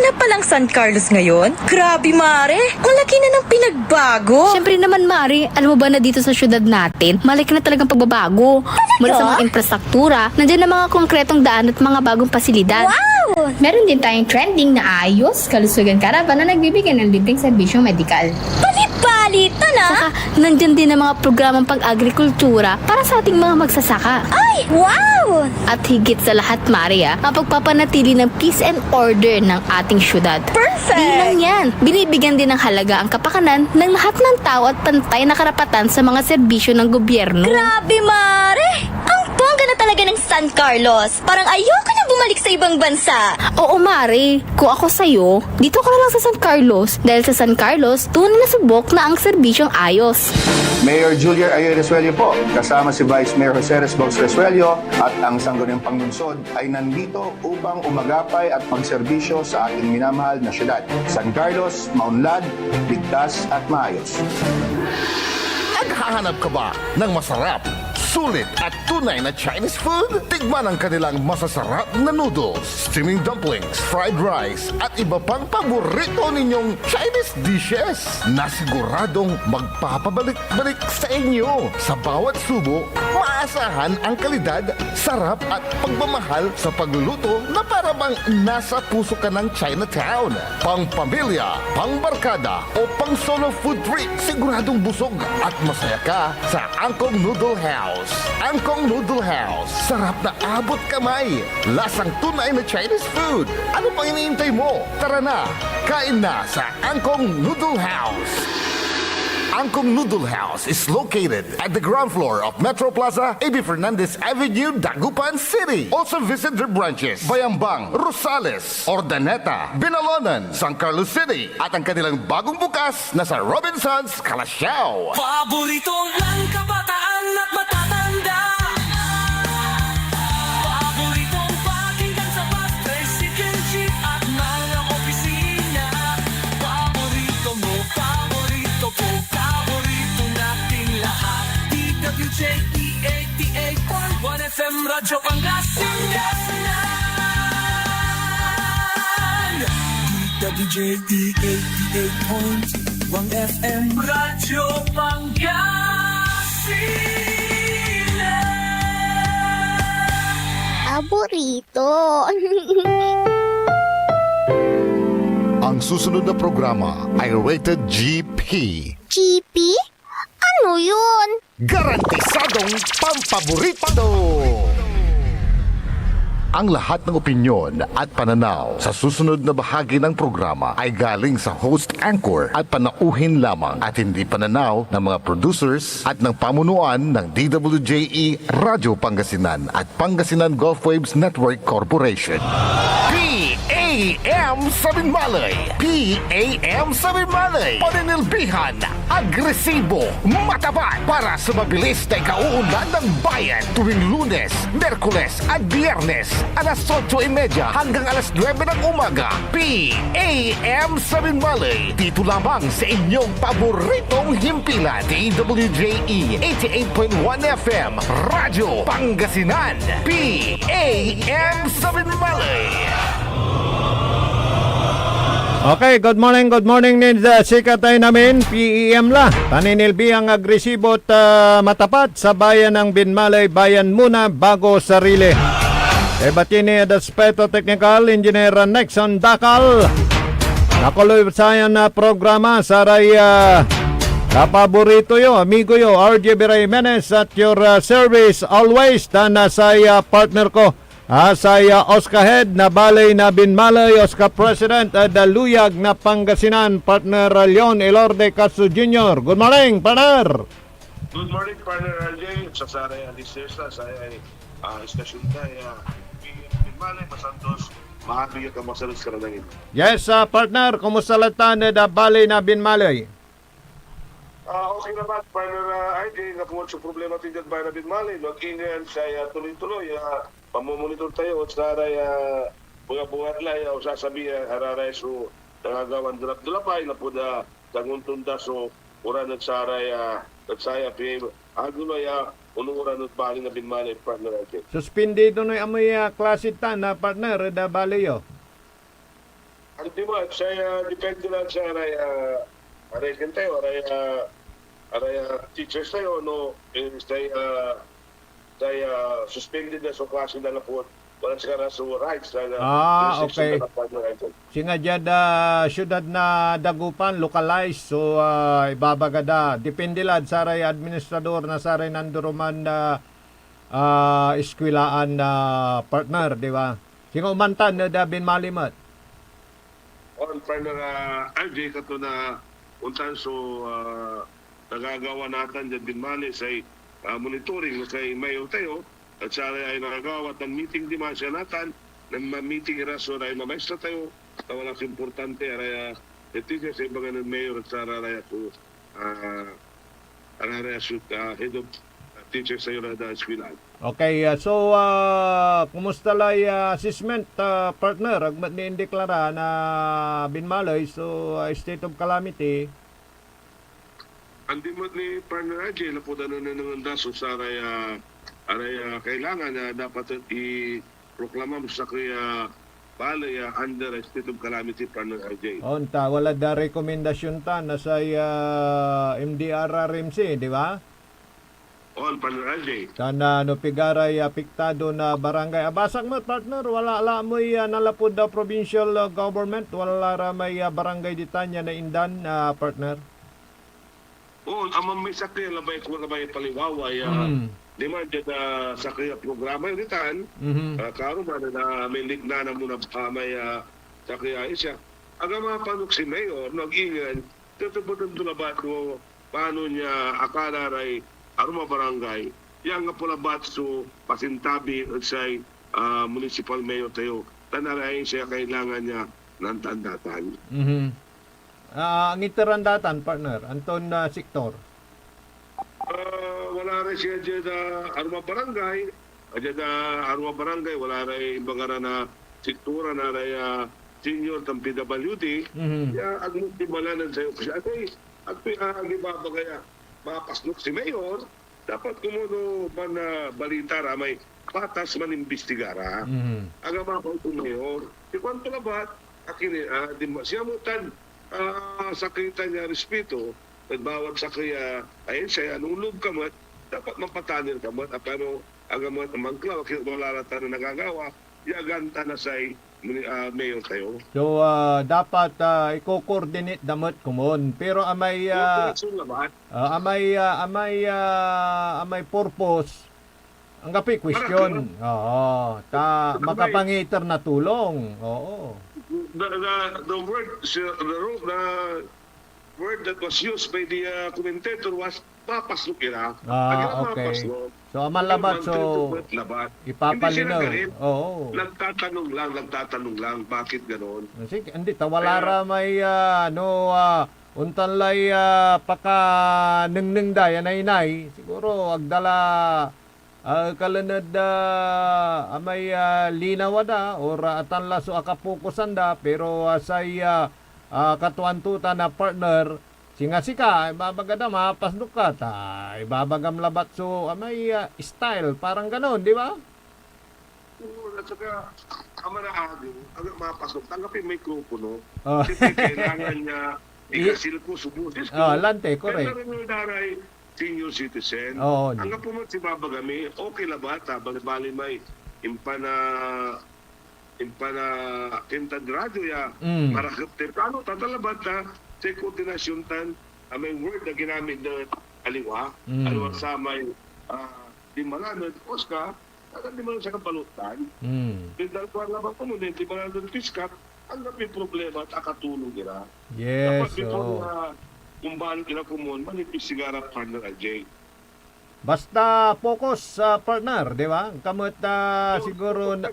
na palang San Carlos ngayon? Grabe, Mare. Ang laki na ng pinagbago. Siyempre naman, Mari, alam mo ba na dito sa syudad natin, malaki na talagang pagbabago. Mula sa mga infrastruktura, nandiyan na mga konkretong daan at mga bagong pasilidad. Wow! Meron din tayong trending na ayos, kalusugan karavan na nagbibigay ng libreng serbisyong medikal. Palit-palitan na. Saka, nandyan din ang mga programang pang-agrikultura para sa ating mga magsasaka. Ay, wow! At higit sa lahat, Maria, ang pagpapanatili ng peace and order ng ating syudad. Perfect! Di lang yan, binibigyan din ng halaga ang kapakanan ng lahat ng tao at pantay na karapatan sa mga serbisyo ng gobyerno. Grabe, Mare! Ang bongga na talaga ng San Carlos. Parang ayoko na bumalik sa ibang bansa. Oo, Mari, kung ako sa'yo, dito ka na lang sa San Carlos dahil sa San Carlos, tunay na subok na ang serbisyong ayos. Mayor Julia Ayer Resuello po, kasama si Vice Mayor Jose Resbox Resuello at ang sangguniang panglungsod ay nandito upang umagapay at magserbisyo sa ating minamahal na syudad. San Carlos, maunlad, ligtas at maayos. Naghahanap ka ba ng masarap, sulit at tunay na Chinese food? Tikman ang kanilang masasarap na noodles, steaming dumplings, fried rice at iba pang paborito ninyong Chinese dishes na siguradong magpapabalik-balik sa inyo. Sa bawat subo, maasahan ang kalidad, sarap at pagmamahal sa pagluluto na para bang nasa puso ka ng Chinatown. Pang pamilya, pang barkada o pang solo food trip, siguradong busog at masaya ka sa Angkong Noodle House. Angkong Noodle House, sarap na abot kamay, lasang tunay na Chinese food. Ano pang iniintay mo? Tara na, kain na sa Angkong Noodle House. Angkong Noodle House is located at the ground floor of Metro Plaza, A.B. Fernandez Avenue, Dagupan City. Also visit their branches, Bayambang, Rosales, Ordaneta, Binalonan, San Carlos City, at ang kanilang bagong bukas na sa Robinsons, Calasiao. Paborito ng kabataan at matatanda. Paboritong pakinggan sa bus, tricycle, jeep at mga opisina. Paborito mo, paborito ko, paborito natin lahat. DWJE 88.1 FM Radyo Pangasinan. DWJE 88.1 FM Radyo Pangasinan. Paborito. Ang susunod na programa ay rated GP. GP? Ano yun? Garantisadong pampaborito! Ang lahat ng opinyon at pananaw sa susunod na bahagi ng programa ay galing sa host anchor at panauhin lamang at hindi pananaw ng mga producers at ng pamunuan ng DWJE Radyo Pangasinan at Pangasinan Gulf Waves Network Corporation. PAM Sabinmalay! PAM Sabinmalay! Paninilbihan, agresibo, matapat para sa mabilis na ikauunlad ng bayan tuwing Lunes, Merkules at Biyernes alas 8:30 hanggang alas 9 ng umaga. PAM Sabinmalay! Dito lamang sa inyong paboritong himpilan. DWJE 88.1 FM Radyo Pangasinan. PAM Sabinmalay! Okay, good morning din sa sikatay namin, PEM la. Paninilbi ang agresibo at matapat sa bayan ng Binmalay, bayan muna bago sarili. Ebatini at aspeto technical, engineer Nexon Dakal. Nakuloy sa na programa, saray kapaborito yo, amigo yo, RJ Biray Menes at your service always, na sa partner ko. Saya Oscar Head na balay na Binmalay, Oscar President at Daluyag na Pangasinan, partner Leon Elorde Caso Jr. Good morning, partner! Good morning, partner RJ. Sa Saray Alices, saya ay istasyon na Binmalay, Masantos, mahabiyot ang masalos ka na langit. Yes, partner, kumusta latan na balay na Binmalay? Okay naman, partner RJ, nakumot sa problema tindag bayan na Binmalay. Mag-inyan saya tuloy-tuloy. Pamumonitor tayo at saray mga buhat lay o sasabihan hararay so nangagawan dulap-dulapay na po da tanguntunda so ura nagsaray nagsaya PM aguloy unuran at bali na Binmalay, partner RJ. Suspindido no amoy klase tan na partner da balay yo. Ang di mo, saya depende lang sa aray kan tayo, aray teachers tayo, no, saya suspended na sa klase na po. Wala sigara sa rights. Okay. Singa dyan syudad na dagupan, localized. So, ibabagada. Depende lang sa ray administrador na sa ray nanduruman na eskwilaan na partner, di ba? Singa umantan na dabin malimat. On partner RJ kato na untan so nagagawa natin dyan din mali sa monitoring na kay mayor tayo at sa ay nagagawa ng meeting di man siya natin ng meeting rason ay mamaestra tayo na walang importante araya netizen sa ibang ng mayor at sa araya ko araya shoot head of teachers sa na eskwelahan. Okay, so kumusta lay assessment partner? Agmat ni indeklara na binmalay so state of calamity. Andi mo ni partner RJ na po na ng daso sa araya kailangan na dapat i-proklama mo sa kaya balay under state of calamity partner RJ. Onta, wala da rekomendasyon ta na sa MDRRMC, di ba? On partner RJ. Kana no pigaray apektado na barangay. Abasag mo partner, wala mo'y nalapod da provincial government, wala ra may barangay ditanya na indan partner. Oo, amang may sakya labay ko labay paliwaway. Di man dyan sakya programa yun itan. Karon man na may ligna na muna may sakya isya. Aga mga panuk si Mayor, nag-ingan, tutuputin tulabat ko paano niya akala ray aruma barangay. Yang nga pula bat so pasintabi at sa municipal mayor tayo. Tanarayin siya kailangan niya ng tandatan. Ang iterandatan partner, Anton Sektor. Wala rin siya dyan aruma barangay. Dyan aruma barangay, wala rin ibang na siktura na rin senior ng PWD. Kaya ang timalanan sa'yo kasi ang ibabagaya mapasnok si Mayor, dapat kumuno man na balita ramay patas man imbestigara. Aga mapauto Mayor. Di kwanto labat, akin siya mutan sakita niya respeto, nagbawag sa kaya, ayun siya, anulog ka mat, dapat mapatanil ka mat, pero aga mat ang mangklaw, wala na tayo nagagawa, yaganta na sa'y mayor tayo. So, dapat i-coordinate damot kumon. Pero amay purpose, ang kapi question. Oo. Makapangiter na tulong. Oo. The word that was used by the commentator was papasok ira. Okay. So, amalabat, so ipapalinaw. Oo. Nagtatanong lang, bakit gano'n? Sige, hindi, tawala ra may, untan lay paka neng daya nay siguro agdala kalanad amay linawada or atan laso akapukusan da pero say katuantuta na partner singa sika ibabagada mapasdok ka ta ibabagam labat so amay style parang ganon di ba? At saka amanaado agad mapasok tanggapin may grupo no kasi kailangan niya ikasil ko subutis ko lante correct pero rin daray senior citizen. Ang po si babagami, okay la bata, bali may impana tintad radyo ya, marakapter. Ano, tatalabat na, sa koordinasyon tan, may word na ginamit na aliwa, aliwa sa may di malanod, oska, di malanod sa kapalutan. Dahil ko ang labang komunit, di malanod piskat, ang may problema at akatulong nila. Yes, dapat before kung baan kinakumon, manipis sigara partner RJ. Basta focus sa partner, di ba? Kamot siguro na...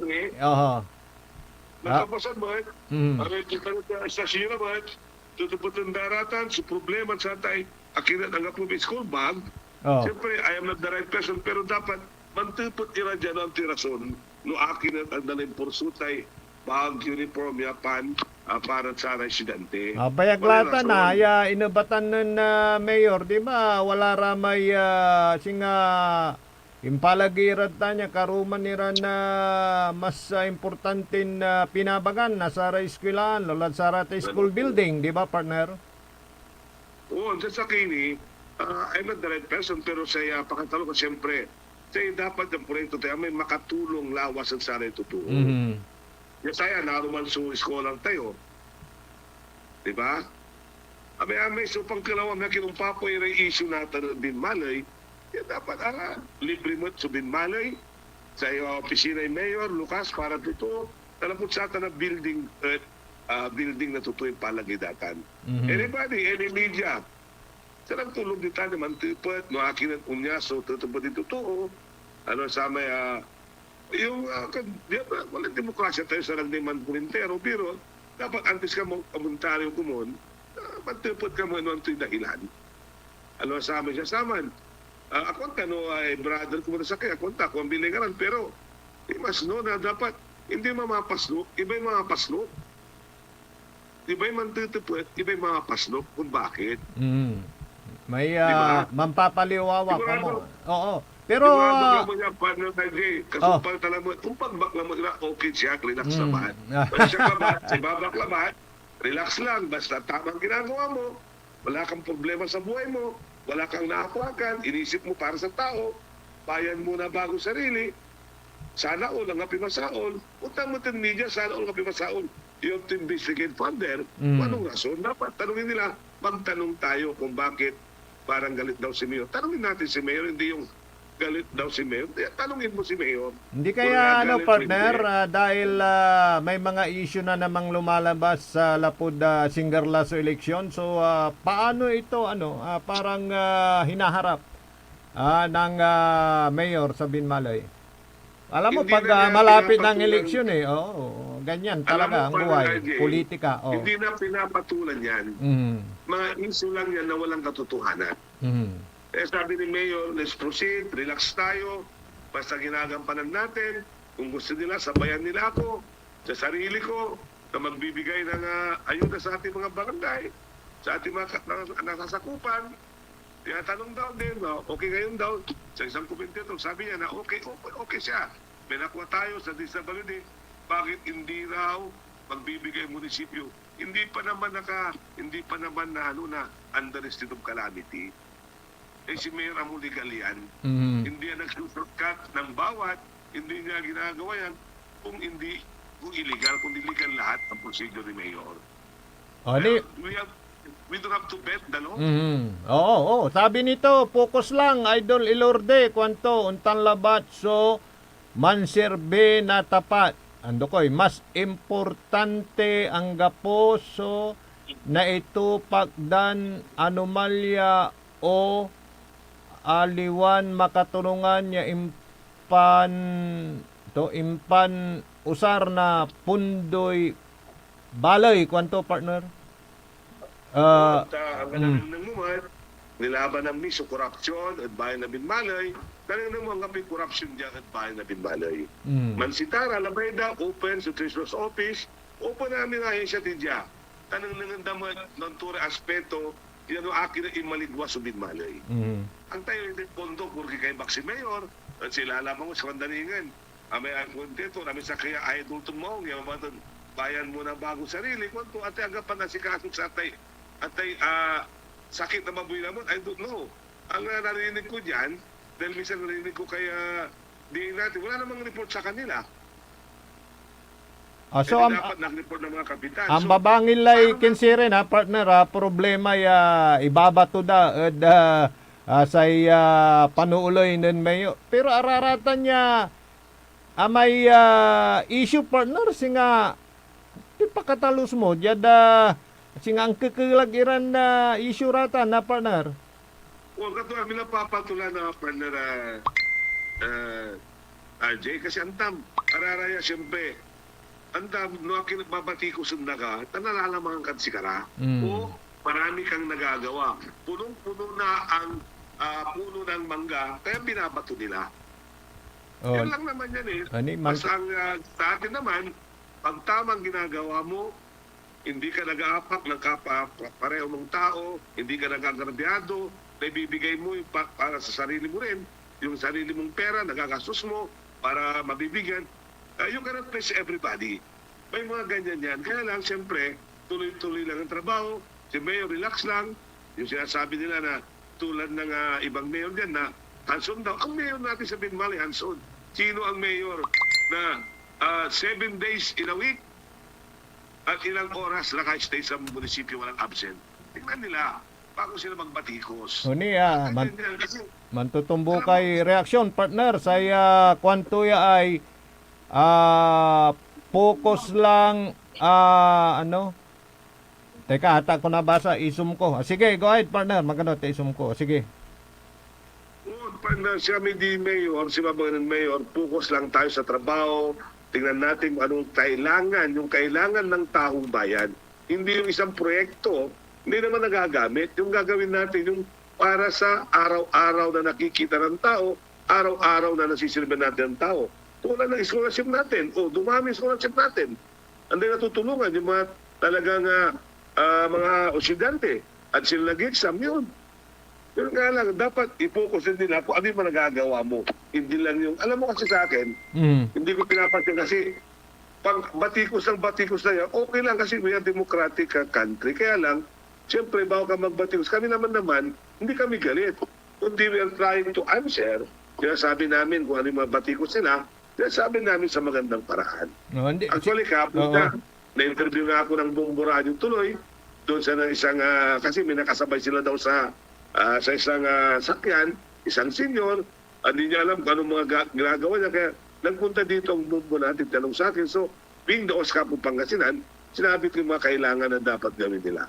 Nakapasan mo Aray kita na sa sira mo tutupot ng daratan, sa problema sa tay, akirat ang po school bag. Siyempre, I am not the right person, pero dapat mantupot ira dyan ang tirason. No akin at ang daling pursutay, bag, uniform, yapan, para sa residente. Bayaglata na, inabatan nun mayor, di ba? Wala ramay singa impalagiran tanya karuman nira na mas importante na pinabagan nasa eskwelahan lolad sa school building, di ba partner? Oo, dyan sa kini, I'm not the right person, pero saya pakatalo ko siyempre, saya dapat ang proyekto tayo may makatulong lawas ang sana totoo. Mhm. Yung saya, naruman sa eskolang tayo. Di ba? Amay so pangkalawang na kinumpapoy rin issue natin ng Binmalay, yan dapat libre mo sa Binmalay, sa opisina ni Mayor Lucas para totoo, talapot sa atin na building na totoo yung palagidatan. Anybody, any media, sarang tulog din tayo naman, tipot, no akin at unyaso, totoo din totoo, ano sa may, walang demokrasya tayo sa lang naman pulintero, pero dapat antes ka mong komentaryo kumon, matipot ka mo ano ang dahilan. Ano sa amin siya saman. Ako tano ay brother ko mo sa kaya, ako ang bilingaran, pero mas no na dapat hindi mamapaslo, iba yung mamapaslo. Iba yung mantitipot, iba yung mamapaslo kung bakit. May Diba? mampapaliwawa ka mo. Oo. Pero Diba, mo niya, partner na Jay, kasupal talaga mo, kung pagbakla mo na, okay siya, relax naman. Pero siya ka ba, si babakla ba, relax lang, basta tamang ginagawa mo, wala kang problema sa buhay mo, wala kang naakuakan, inisip mo para sa tao, bayan mo na bago sarili, sana all ang apimasaol, utang mo tin media, sana all ang apimasaol, you have to investigate further, anong rason, dapat tanungin nila, magtanong tayo kung bakit parang galit daw si Mayor. Tanungin natin si Mayor, hindi yung galit daw si Mayor. Tanungin mo si Mayor. hindi kaya Kung galit partner si Mayor. dahil may mga issue na namang lumalabas sa lapod Singarlaso election. So paano ito parang hinaharap ng mayor sa Binmalay? Alam mo Hindi pag na niya malapit ng pinapatulan. eleksyon ganyan talaga ang Alam mo, buhay, Jay, politika. Hindi na pinapatulan yan. Mga issue lang yan na walang katotohanan. Sabi ni Mayor, let's proceed, relax tayo, basta ginagampanan natin, kung gusto nila, sabayan nila ako, sa sarili ko, na magbibigay ng ayuda sa ating mga barangay, sa ating mga nasasakupan. Tinatanong daw din, okay ngayon daw, sa isang komentator, sabi niya na okay siya. May nakuha tayo sa disability, bakit hindi raw magbibigay ang munisipyo? Hindi pa naman na under the state of calamity. Si Mayor Amo legal yan. Hindi yan nagsusurkat ng bawat, hindi niya ginagawa yan kung illegal, kung illegal lahat ang procedure ni Mayor. We don't have to bet, dalo? Oo. Sabi nito, focus lang, Idol Ilorde, kwanto, untan labat, so, manserbe na tapat. Ando ko'y, mas importante ang gaposo na ito pagdan anomalya o aliwan makatulungan niya impan usar na pundoy balay kwanto partner Ang ng muman, nilaban ng miso korupsyon at bayan na Binmalay, talagang mo ang kapit korupsyon diyan at bayan na Binmalay. Mansitara, Labayda, open sa Treasurer's Office, open namin nga siya tidya. Tanang nangandaman ng ture aspeto, yan ang akin na imaligwa sa Binmalay. Ang tayo hindi pondo, porque kay Baxi Mayor, at sila lamang mo sa kandalingan. Amay ang kontento, namin sa kaya idol itong maong, yung mga bayan mo na bago sarili, kung ito atay agapan na si Kasok sa atay sakit na mabuhay naman, I don't know. Ang narinig ko dyan, dahil minsan narinig ko kaya di natin, wala namang report sa kanila. so dapat nag-report ng mga kapitan. ang babangil lay kinsiren partner problema ibabato da say panuuloy nun mayo pero araratan niya may issue partner singa di pakatalos mo jada singa ang kekelagiran na issue rata na partner. Huwag ka ito kami napapatulan na partner RJ kasi antam, araraya siyempre antam, no akin babati ko sundaga, tanalalamangan kan si Kara o marami kang nagagawa. Punong-puno na ang puno ng mangga, kaya binabato nila. Yan lang naman yan Basta ang sa atin naman, pag tamang ginagawa mo, hindi ka nag-aapak ng pareho mong tao, hindi ka nagagrabyado, naibibigay mo para sa sarili mo rin, yung sarili mong pera, nagagastos mo para mabibigyan. You cannot please everybody. May mga ganyan yan. Kaya lang, siyempre, tuloy-tuloy lang ang trabaho. Si Mayor, relax lang. Yung sinasabi nila na tulad ng ibang mayor dyan na hands-on daw. Ang mayor natin sa Binmali, hands-on. Sino ang mayor na 7 days in a week at ilang oras nakastay sa munisipyo walang absent? Tingnan nila bago sila magbatikos. Uni, Kasi mantutumbo kay reaksyon, partner, sa kwantuya ay focus lang, ano? Teka, ata ko nabasa, isum ko. Sige, go ahead, partner, magano, isum ko. Sige. Partner, si Amity Mayor, si Babangan Mayor, focus lang tayo sa trabaho. Tingnan natin kung anong kailangan, yung kailangan ng taong bayan. Hindi yung isang proyekto, hindi naman nagagamit. Yung gagawin natin, yung para sa araw-araw na nakikita ng tao, araw-araw na nasisilbi natin ng tao. Tulad ng scholarship natin, dumami scholarship natin. Hindi natutulungan yung mga talagang mga estudyante at sila nag-exam yun. Pero nga lang, dapat i-focus din nila kung ano yung nagagawa mo. Hindi lang yung, alam mo kasi sa akin, hindi ko pinapansin kasi pag batikos na yan, okay lang kasi we are democratic country. Kaya lang, siyempre, bago ka magbatikos, kami naman, hindi kami galit. Kundi we are trying to answer. Sinasabi namin kung ano yung mga batikos nila, sinasabi namin sa magandang paraan. No, hindi. Actually, kapag na-interview nga ako ng Bombo Radio tuloy, doon sa isang, kasi may nakasabay sila daw sa isang sakyan, isang senior, hindi niya alam kung anong mga ginagawa niya. Kaya nagpunta dito ang Bombo natin, tanong sa akin. So, being the OSCAP ng Pangasinan, sinabi ko yung mga kailangan na dapat gawin nila.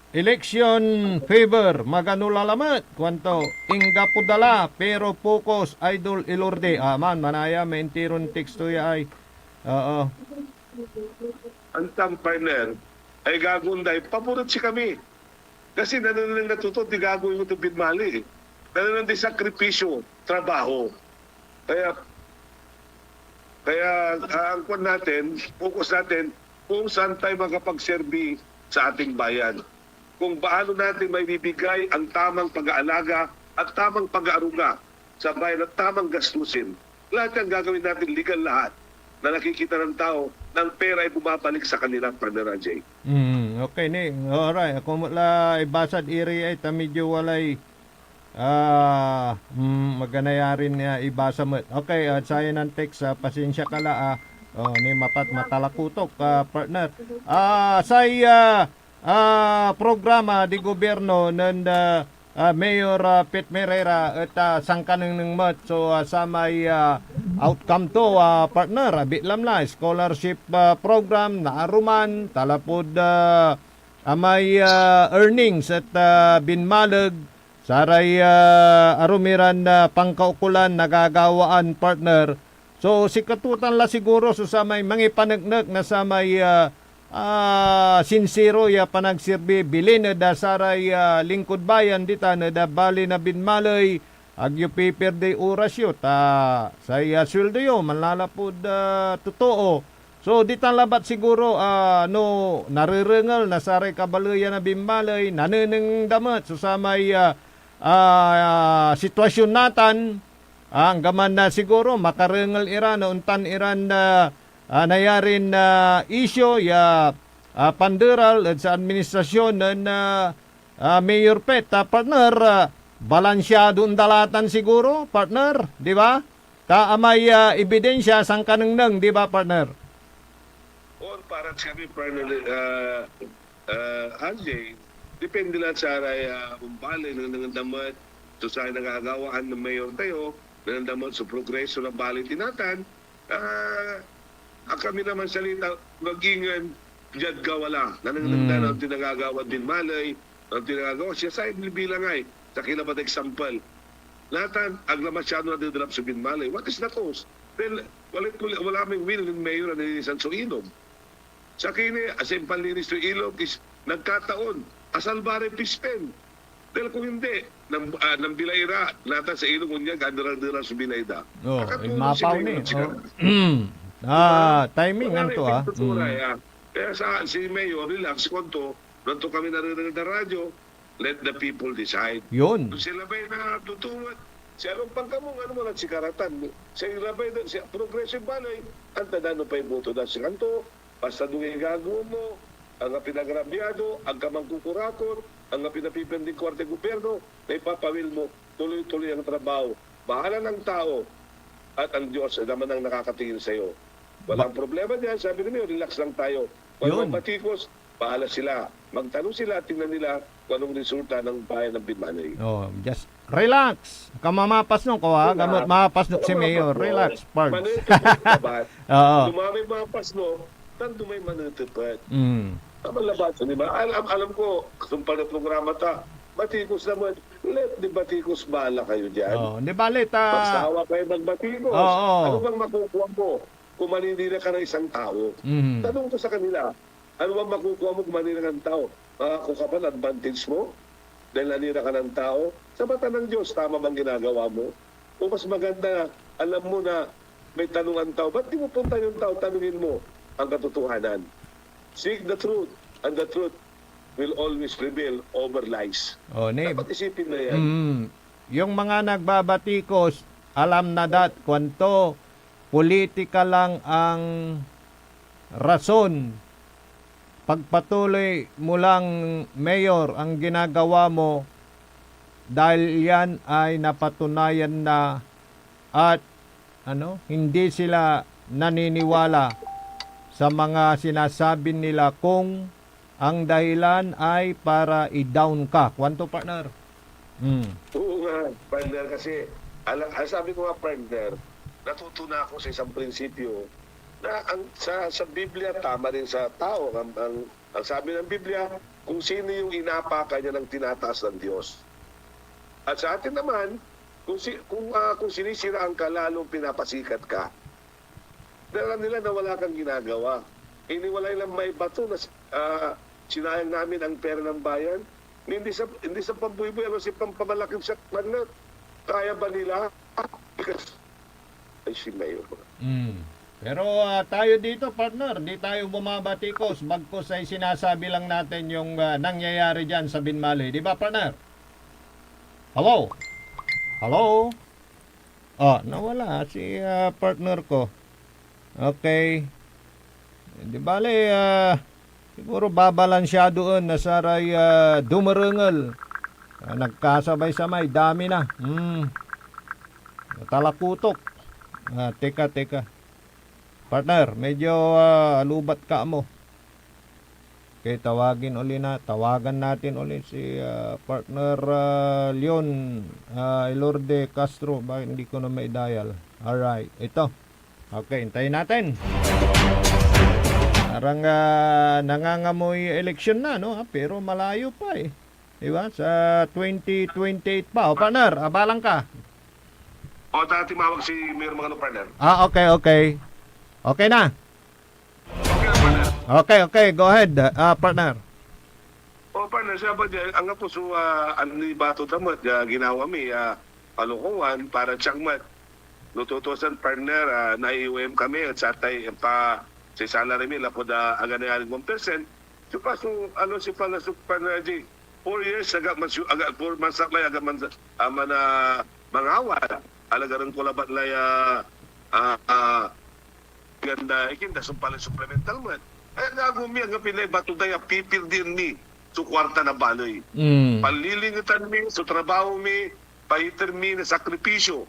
Election favor, magano lalamat, kwanto, ingga pudala, pero focus, idol ilorde. Manaya, mentiron teksto ya ay. Ang partner ay gagunday, paborot si kami. Kasi nananang natuto, di gagawin mo ito Binmali. Nananang di sakripisyo, trabaho. Kaya ang kwan natin, focus natin kung saan tayo makapagserbi sa ating bayan. Kung paano natin may bibigay ang tamang pag-aalaga at tamang pag-aaruga sa bayan at tamang gastusin. Lahat yan gagawin natin legal lahat na nakikita ng tao ng pera ay bumabalik sa kanila, Partner Ajay. Okay ni. Alright, ako mula ibasad iri ay medyo walay maganayarin niya ibasa mo. Okay, at sayo ng text, pasensya ka la ni matalakutok, partner. Programa di gobyerno ng Mayor Pete Merera at sangkanang ng mat. So sa may outcome to, partner, bitlam la, scholarship program na aruman, talapod may earnings at binmalag, saray arumiran pangkaukulan, nagagawaan, partner. So si katutan la siguro so sa may mangipanagnak na sa may sincero ya panagsirbi bilin na da saray lingkod bayan dita na da bali na binmalay agyo paper de orasyo ta saya sweldo yo manlalapod totoo. So dita labat siguro no narirengal na saray kabaluyan na binmalay naneneng damat so sa may sitwasyon natan ang gaman na siguro makarengal iran untan iran na nayarin na isyo ya panderal at sa administrasyon ng Mayor Pet, partner, balansyado ang dalatan siguro, partner, di ba? May ebidensya sang kanang di ba, partner? Para sa kami, Partner Anjay, depende lang sa umbali ng damat, so sa nagagawaan ng Mayor tayo, ng damat sa progreso ng bali tinatan, kami naman salita, maging diyad gawala. Nananagdan ang tinagagawa din malay, ang tinagagawa siya sa bilang ay, sa kilabat example. Lahat agla masyado na didrop sa binmalay. What is the cause? Well, wala may will ng mayor na nilinisan sa ilog. Sa kini, as in panlinis sa ilog is nagkataon, asalbare pispen. Dahil kung hindi, ng bilayra, lahat sa ilog niya, gandara-dara sa bilayda. Mapaw ni. Timing ang to Kaya si Mayor, relax, konto, nanto kami narinig na radyo, let the people decide. Yun. Kung sila ba'y natutuwad, si anong pangkamong, ano mo lang si karatan. Sila ba'y, si progressive balay, ang tadano pa'y boto na si kanto, basta doon gagawa mo, ang pinagrabyado, ang kamangkukurakor, ang pinapipending kwarte gobyerno, na ipapawil mo, tuloy-tuloy ang trabaho. Bahala ng tao at ang Diyos ay naman ang nakakatingin sa iyo. Walang problema diyan. Sabi niyo, relax lang tayo. Kung Yun. ang batikos, bahala sila. Magtanong sila at tingnan nila kung anong resulta ng bayan ng Binmanay. Oh, just relax. Kamamas nung ko ha. Gamot mapas nung si Mayor. Relax, Pards. Oo. Dumami mga pasno, tanto may manutupad. Mm. Tama labat, di ba? Alam ko, sumpal na programa ta, batikos naman. Let the batikos bala kayo dyan. Oh, di balit Magsawa kayo magbatikos. Oo. Ano bang makukuha mo kung maninira ka ng isang tao? Mhm. Tanong ko sa kanila, ano bang makukuha mo kung maninira ka ng tao? Makakuha ka ba ng advantage mo? Dahil nanira ka ng tao? Sa mata ng Diyos, tama bang ginagawa mo? O mas maganda, alam mo na may tanong ang tao. Ba't di mo punta yung tao, tanungin mo ang katotohanan? Seek the truth, and the truth will always prevail over lies. Oh, ni. Dapat isipin na yan. Yung mga nagbabatikos, alam na dat kwanto politika lang ang rason. Pagpatuloy mo lang, Mayor, ang ginagawa mo dahil yan ay napatunayan na at hindi sila naniniwala sa mga sinasabi nila kung ang dahilan ay para i-down ka. Kwanto, partner? Oo nga, partner, kasi sabi ko nga, partner, natuto na ako sa isang prinsipyo na sa Biblia, tama rin sa tao. Ang sabi ng Biblia, kung sino yung inapakan niya ng tinataas ng Diyos. At sa atin naman, kung sinisiraan ka, lalong pinapasikat ka. Dala nila na wala kang ginagawa. Iniwalay lang may bato na sinayang namin ang pera ng bayan. Hindi sa pambuiboy, si pampamalaking sa partner. Kaya ba nila? Ay, si Mayor. Pero tayo dito, partner, di tayo bumabatikos. Bagkus ay sinasabi lang natin yung nangyayari dyan sa Binmalay. Di ba, partner? Hello? Hello? Nawala si partner ko. Okay. Di bale, siguro babalansya doon na saray dumarungal. Nagkasabay-samay, dami na. Talakutok. Teka. Partner, medyo lubat ka mo. Okay, tawagan natin uli si partner Leon Elorde Castro. Bakit hindi ko na mai-dial? Alright, ito. Okay, hintayin natin. Parang nangangamoy election na, no? Pero malayo pa eh. Diba? Sa 2028 pa. O, partner, abalang ka. O, timawag si Mayor mga partner. Okay. Okay na. Okay na, partner. Okay. Go ahead, partner. O, partner, siya ba dyan, ang nga po so, ni Bato Damot, ginawa mi, palukuhan para tiyangmat. Lututusan, partner, na-IOM kami at sa tay, sa salary mi, lapod agad 1%. So, si partner, 4 years, agad 4 months lay, agad mangawa. Alagaran ko labat lay, ganda, ikinda, sumpalan supplemental man. Ay, nagumi, ang pinay, bato daya, pipil din mi, so kwarta na baloy. Palilingitan mi, so trabaho mi, pahitir mi na sakripisyo,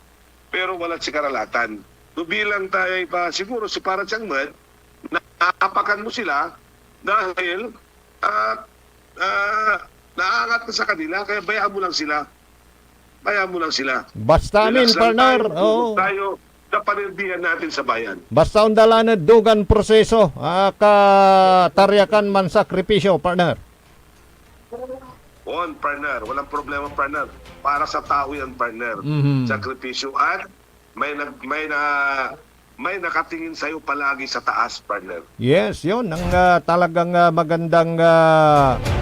pero wala si karalatan. So bilang tayo pa, siguro si para siyang man, naapakan mo sila dahil naangat ka sa kanila, kaya bayaan mo lang sila. Basta amin, partner. Tayo na panirbihan natin sa bayan. Basta undalan na dugan proseso, kataryakan man sakripisyo, partner. Partner, walang problema, partner. Para sa tao yan, partner. Sakripisyo at may nakatingin sa'yo palagi sa taas, partner. Yes, yun. Ang talagang magandang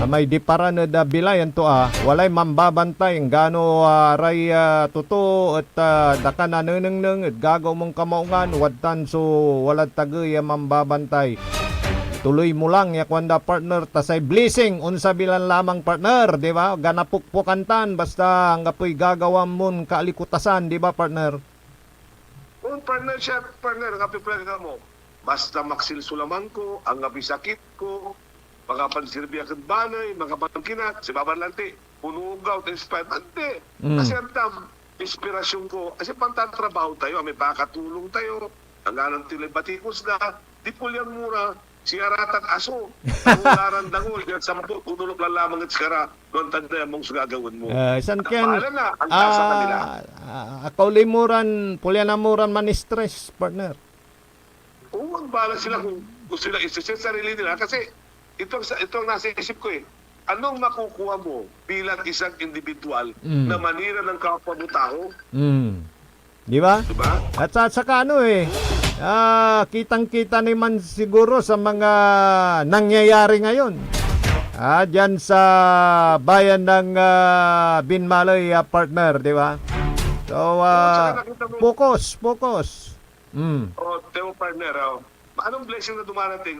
may diparan na bilayan to. Walay mambabantay. Gano ray tuto at daka nanunung at gagaw mong kamaungan. Wadtan so walad tagay mambabantay. tuloy mo lang ya kwanda partner tasay blessing unsa bilan lamang partner, di ba? Ganapukpukantan basta ang apoy gagawa mon kaalikutasan, di ba partner? Kung partner siya, partner, ang kapipre ka mo, basta maksilsulaman ko, ang sakit ko, makapansirbi akong banay, makapangkinat, si Babanlanti, punugaw, inspired, hindi. Kasi ang inspirasyon ko, kasi pangtatrabaho tayo, may bakatulong tayo, ang anang tilibatikos na, di po yan mura, sigaratan aso, ang ularan dangol, yan sampo, tunulog lang lamang at sigara, doon tanda mong gagawin mo. San ken Paala na, ang tasa kanila. akaw limuran, pulyanamuran man stress partner. Oo, magbala sila kung gusto nila isa-set sarili nila. Kasi itong nasa isip ko anong makukuha mo bilang isang individual na manira ng kapwa mo tao? Di ba? Diba? At saka kitang-kita naman siguro sa mga nangyayari ngayon. Diyan sa bayan ng Binmaloy partner, di ba? So, focus. O, Teo partner, anong blessing na dumarating?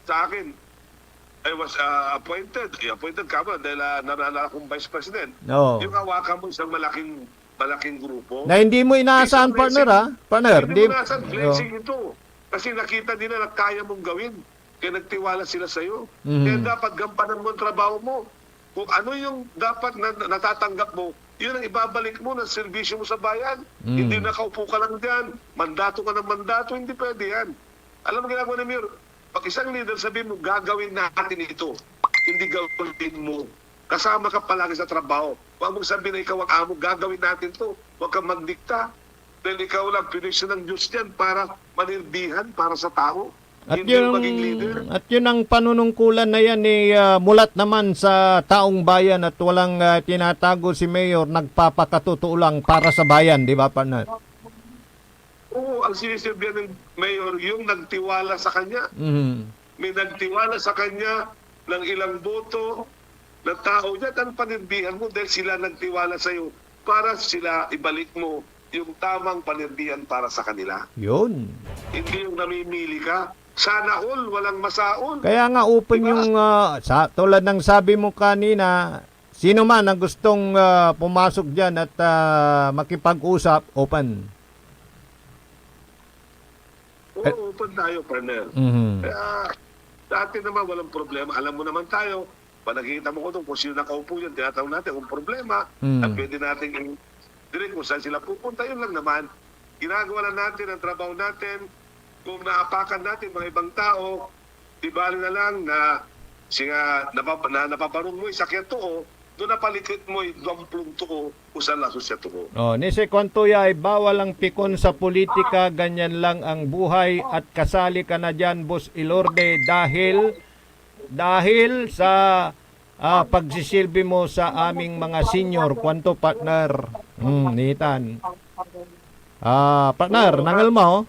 Sa akin, I was appointed. Appointed ka ba dahil nanala akong vice president. No. Yung hawakan mo isang malaking grupo. Na hindi mo inaasahan, Isang partner, blessing. ha? Partner, Hindi mo nasa blessing ito. Kasi nakita nila na kaya mong gawin. Kaya nagtiwala sila sa'yo. Kaya dapat gampanan mo ang trabaho mo. Kung ano yung dapat na natatanggap mo, yun ang ibabalik mo ng serbisyo mo sa bayan. Hindi nakaupo ka lang dyan. Mandato ka ng mandato, hindi pwede yan. Alam mo ginagawa ni Mayor? Pag isang leader sabihin mo, gagawin natin ito. Hindi gawin mo. Kasama ka palagi sa trabaho. Huwag mong sabihin na ikaw ang amo, gagawin natin to. Huwag kang magdikta. Dahil ikaw lang, pinisyon ng Diyos yan para manirbihan para sa tao. At Hindi yun, maging leader. at yun ang panunungkulan na yan mulat naman sa taong bayan at walang tinatago si Mayor, nagpapakatotoo lang para sa bayan, di ba, partner? Oo, ang sinisilbihan ng Mayor, yung nagtiwala sa kanya. May nagtiwala sa kanya ng ilang boto na tao niya, ang panirbihan mo dahil sila nagtiwala sa iyo para sila ibalik mo yung tamang panirbihan para sa kanila. Yun. Hindi yung namimili ka. Sana all, walang masaon. Kaya nga open Diba? yung, tulad ng sabi mo kanina, sino man ang gustong pumasok dyan at makipag-usap, open. Oo, open tayo, partner. Kaya, dati naman walang problema. Alam mo naman tayo, pag nakikita mo ko doon kung sino nakaupo yan, tinatawag natin kung problema, at pwede natin direct kung saan sila pupunta, yun lang naman. Ginagawa na natin ang trabaho natin. Kung naapakan natin mga ibang tao, di bali na lang na napaparong mo sakyan to, doon napalikit mo dumplong to kung saan laso siya to. Ni si Kontuya ay bawal ang pikon sa politika, ganyan lang ang buhay at kasali ka na dyan, Boss Ilorde, dahil sa pagsisilbi mo sa aming mga senior, kwanto partner. Nitan. Partner, nangal mo?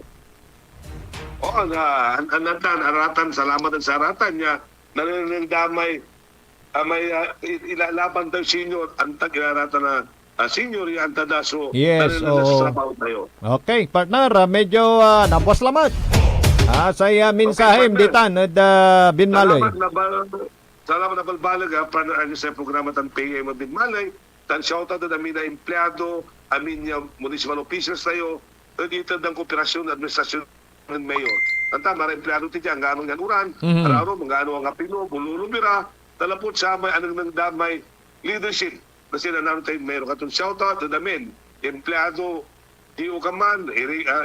Oo, aratan, salamat sa aratan niya. Nananandamay, may ilalaban daw senior, ang tag-ilaratan na senior, yung antadaso. Yes, oo. Tayo. Okay, partner, medyo napaslamat. Sa mensahe, ditan, Binmaloy. Salamat na balbalag, partner, sa programa tan PM of Binmalay. Tan shoutout na amin na empleyado, amin yung municipal officials tayo, dito ng kooperasyon, administrasyon ng mayor. Tanta, mga empleyado tayo dyan, gano'ng yan uran, araw, mga ano ang apino, bululubira, talapot sa may anong nang damay leadership. Kasi nanalo tayo mayor. Katong shoutout na namin, empleyado, hiyo ka man,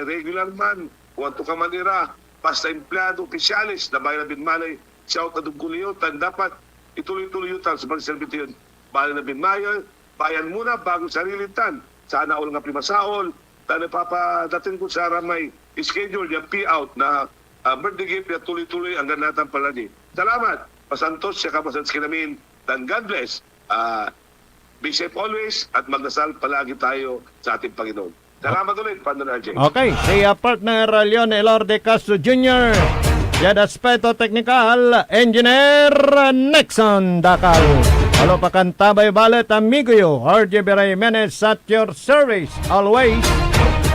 regular man, wanto ka man ira, basta empleyado, opisyalis, na bayan na Binmalay, shoutout ng kuliyutan, dapat ituloy-tuliyutan sa pagservito yun. Bayan na Binmalay, bayan muna bago sarilitan. Sana all nga primasaol, na napapadating ko sa ramay schedule yung P-out na birthday gift na tuloy-tuloy ang ganatan pala ni. Salamat! Pasantos siya ka pasans kinamin. Dan God bless. Be safe always at magdasal palagi tayo sa ating Panginoon. Salamat ulit, Partner RJ. Okay, si partner Leon Elorde Castro Jr. Jed Aspeto Technical Engineer Nexon Dakal. Halo pakantabay balet amigo yo, RJ Jimenez at your service always.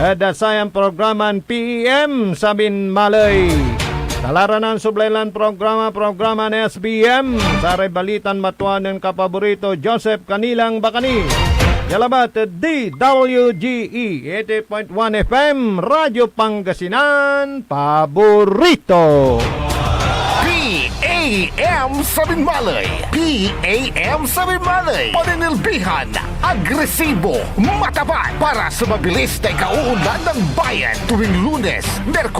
At sayang programan PEM sa Binmalay. Talara ng sublailan programa ng SBM. Saray balitan matuan ng kapaborito Joseph Kanilang Bakani. Yalabat DWGE 80.1 FM Radyo Pangasinan Paborito. PAM sa Binmalay. PAM sa Binmalay. Paninilbihan, agresibo, matapat para sa mabilis na ikauunlad ng bayan tuwing Lunes, Merkulis,